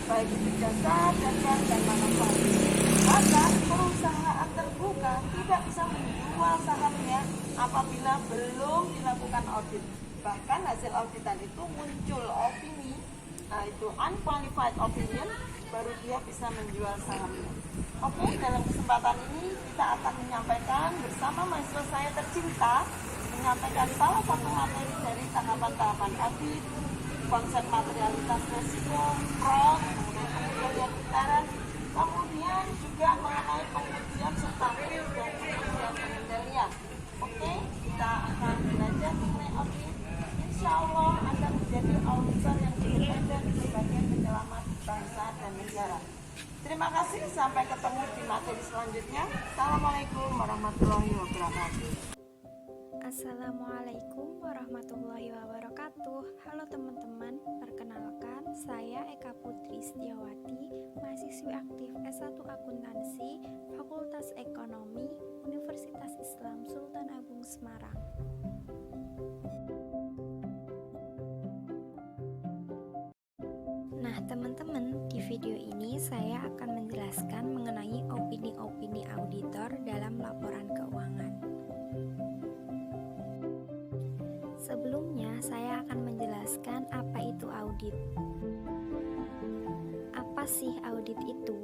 baik itu jasa, dan manfaat. Maka perusahaan terbuka tidak bisa menjual sahamnya apabila belum dilakukan audit. Bahkan hasil auditan itu muncul opini, itu unqualified opinion, baru dia bisa menjual sahamnya. Oke, dalam kesempatan ini kita akan menyampaikan bersama mahasiswa saya tercinta, menyampaikan salah satu materi dari tahapan-tahapan audit, konsep materialitas resiko, fraud, kemudian pengejaran, kemudian juga mengenai pengujian substantif dan pengujian pengendalian. Oke, kita akan belajar mengenai audit. Insya Allah Anda menjadi auditor yang independen sebagai penyelamat bangsa dan negara. Terima kasih, sampai ketemu di materi selanjutnya. Assalamualaikum warahmatullahi wabarakatuh. Assalamualaikum warahmatullahi wabarakatuh. Halo teman-teman, perkenalkan saya Eka Putri Setiawati, mahasiswi aktif S1 Akuntansi, Fakultas Ekonomi, Universitas Islam Sultan Agung Semarang. Nah teman-teman, di video ini saya akan menjelaskan mengenai opini-opini auditor dalam laporan keuangan. Sebelumnya, saya akan menjelaskan apa itu audit. Apa sih audit itu?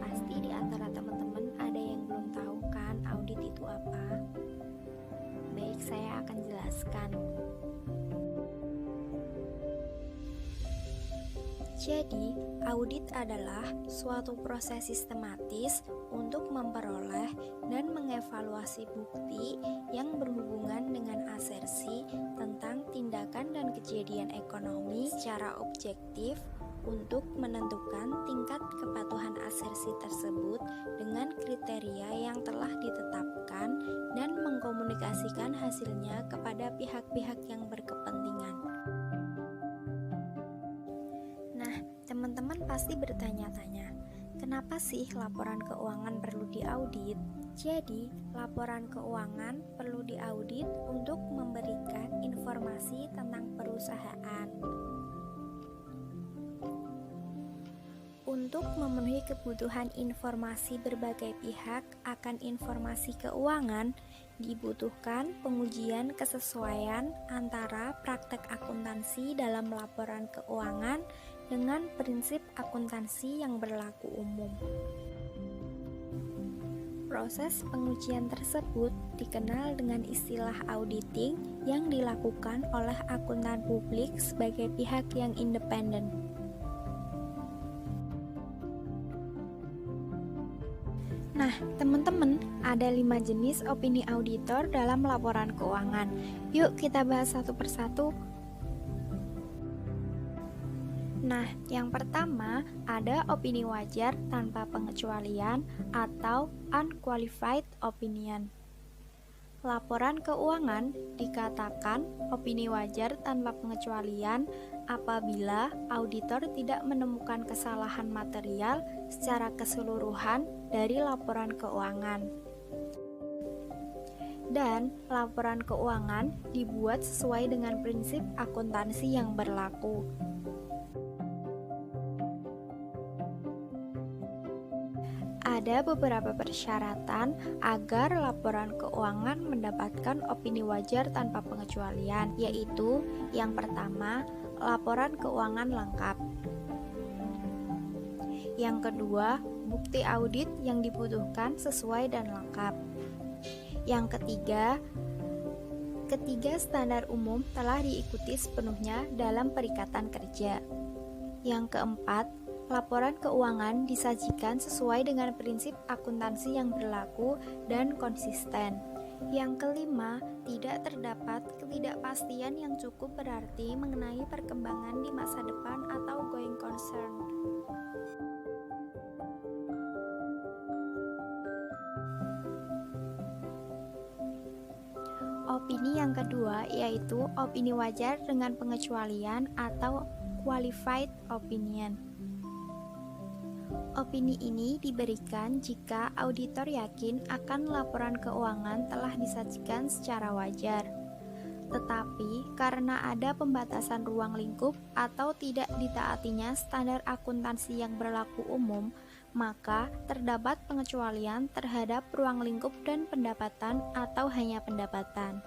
Pasti di antara teman-teman ada yang belum tahu kan audit itu apa? Baik, saya akan jelaskan. Jadi, audit adalah suatu proses sistematis untuk memperoleh dan mengevaluasi bukti yang berhubungan dengan asersi tentang tindakan dan kejadian ekonomi secara objektif untuk menentukan tingkat kepatuhan asersi tersebut dengan kriteria yang telah ditetapkan dan mengkomunikasikan hasilnya kepada pihak-pihak yang berkepentingan. Teman-teman pasti bertanya-tanya, kenapa sih laporan keuangan perlu diaudit? Jadi, laporan keuangan perlu diaudit untuk memberikan informasi tentang perusahaan. Untuk memenuhi kebutuhan informasi berbagai pihak akan informasi keuangan, dibutuhkan pengujian kesesuaian antara praktek akuntansi dalam laporan keuangan dengan prinsip akuntansi yang berlaku umum. Proses pengujian tersebut dikenal dengan istilah auditing yang dilakukan oleh akuntan publik sebagai pihak yang independen. Nah, teman-teman, ada 5 jenis opini auditor dalam laporan keuangan. Yuk kita bahas satu persatu. Nah, yang pertama ada opini wajar tanpa pengecualian atau unqualified opinion. Laporan keuangan dikatakan opini wajar tanpa pengecualian apabila auditor tidak menemukan kesalahan material secara keseluruhan dari laporan keuangan. Dan laporan keuangan dibuat sesuai dengan prinsip akuntansi yang berlaku. Ada beberapa persyaratan agar laporan keuangan mendapatkan opini wajar tanpa pengecualian, yaitu yang pertama, laporan keuangan lengkap. Yang kedua, bukti audit yang dibutuhkan sesuai dan lengkap. Yang ketiga standar umum telah diikuti sepenuhnya dalam perikatan kerja. Yang keempat, laporan keuangan disajikan sesuai dengan prinsip akuntansi yang berlaku dan konsisten. Yang kelima, tidak terdapat ketidakpastian yang cukup berarti mengenai perkembangan di masa depan atau going concern. Opini yang kedua yaitu opini wajar dengan pengecualian atau qualified opinion. Opini ini diberikan jika auditor yakin akan laporan keuangan telah disajikan secara wajar. Tetapi karena ada pembatasan ruang lingkup atau tidak ditaatinya standar akuntansi yang berlaku umum, maka terdapat pengecualian terhadap ruang lingkup dan pendapatan atau hanya pendapatan.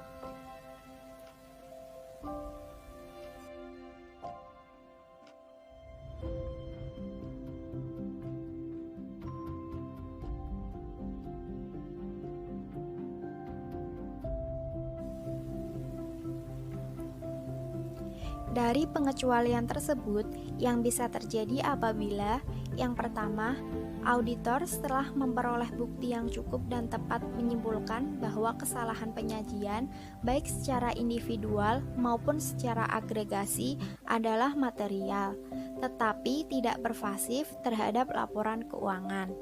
Dari pengecualian tersebut, yang bisa terjadi apabila yang pertama, auditor setelah memperoleh bukti yang cukup dan tepat menyimpulkan bahwa kesalahan penyajian, baik secara individual maupun secara agregasi, adalah material, tetapi tidak pervasif terhadap laporan keuangan.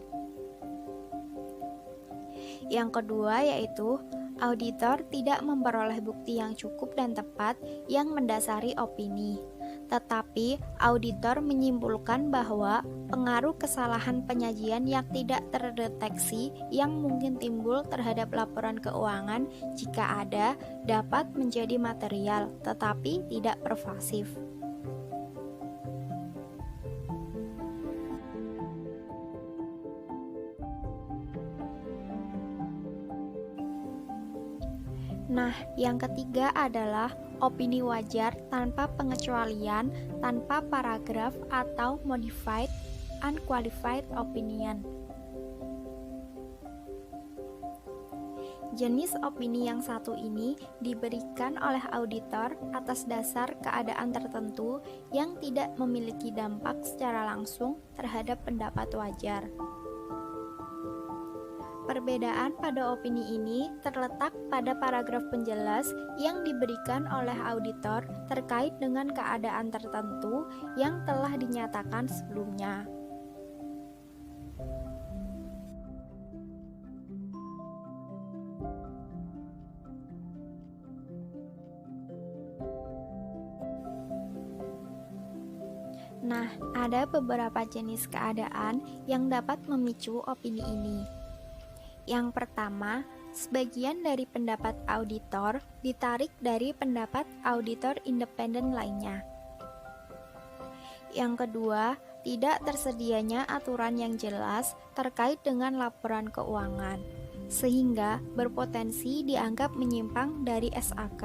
Yang kedua yaitu auditor tidak memperoleh bukti yang cukup dan tepat yang mendasari opini, tetapi auditor menyimpulkan bahwa pengaruh kesalahan penyajian yang tidak terdeteksi yang mungkin timbul terhadap laporan keuangan jika ada dapat menjadi material, tetapi tidak pervasif. Nah, yang ketiga adalah opini wajar tanpa pengecualian, tanpa paragraf atau modified unqualified opinion. Jenis opini yang satu ini diberikan oleh auditor atas dasar keadaan tertentu yang tidak memiliki dampak secara langsung terhadap pendapat wajar. Perbedaan pada opini ini terletak pada paragraf penjelas yang diberikan oleh auditor terkait dengan keadaan tertentu yang telah dinyatakan sebelumnya. Nah, ada beberapa jenis keadaan yang dapat memicu opini ini. Yang pertama, sebagian dari pendapat auditor ditarik dari pendapat auditor independen lainnya. Yang kedua, tidak tersedianya aturan yang jelas terkait dengan laporan keuangan, sehingga berpotensi dianggap menyimpang dari SAK.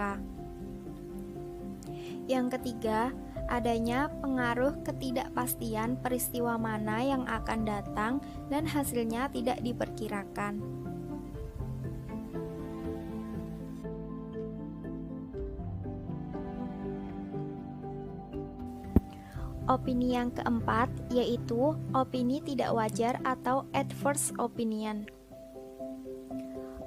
Yang ketiga, adanya pengaruh ketidakpastian peristiwa mana yang akan datang dan hasilnya tidak diperkirakan. Opini yang keempat yaitu opini tidak wajar atau adverse opinion.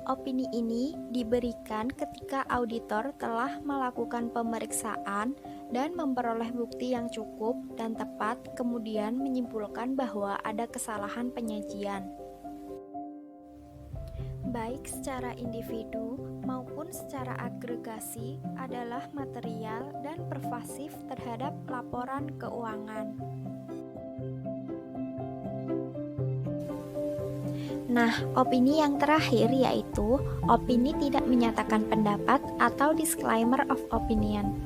Opini ini diberikan ketika auditor telah melakukan pemeriksaan dan memperoleh bukti yang cukup dan tepat, kemudian menyimpulkan bahwa ada kesalahan penyajian, baik secara individu maupun secara agregasi, adalah material dan pervasif terhadap laporan keuangan. Nah, opini yang terakhir yaitu opini tidak menyatakan pendapat atau disclaimer of opinion.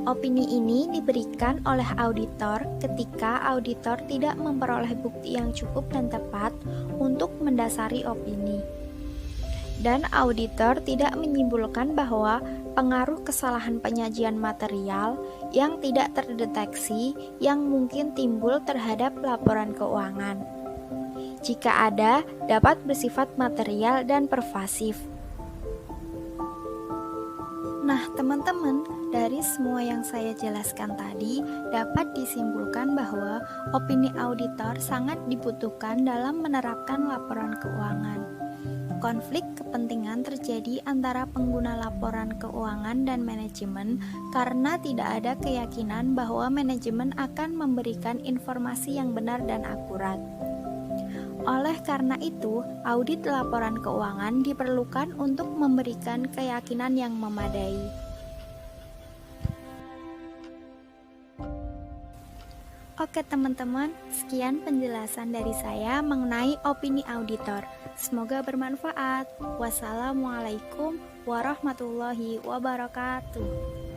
Opini ini diberikan oleh auditor ketika auditor tidak memperoleh bukti yang cukup dan tepat untuk mendasari opini. Dan auditor tidak menyimpulkan bahwa pengaruh kesalahan penyajian material yang tidak terdeteksi yang mungkin timbul terhadap laporan keuangan. Jika ada, dapat bersifat material dan pervasif. Nah, teman-teman, dari semua yang saya jelaskan tadi, dapat disimpulkan bahwa opini auditor sangat dibutuhkan dalam menerapkan laporan keuangan. Konflik kepentingan terjadi antara pengguna laporan keuangan dan manajemen karena tidak ada keyakinan bahwa manajemen akan memberikan informasi yang benar dan akurat. Oleh karena itu, audit laporan keuangan diperlukan untuk memberikan keyakinan yang memadai. Oke teman-teman, sekian penjelasan dari saya mengenai opini auditor. Semoga bermanfaat. Wassalamualaikum warahmatullahi wabarakatuh.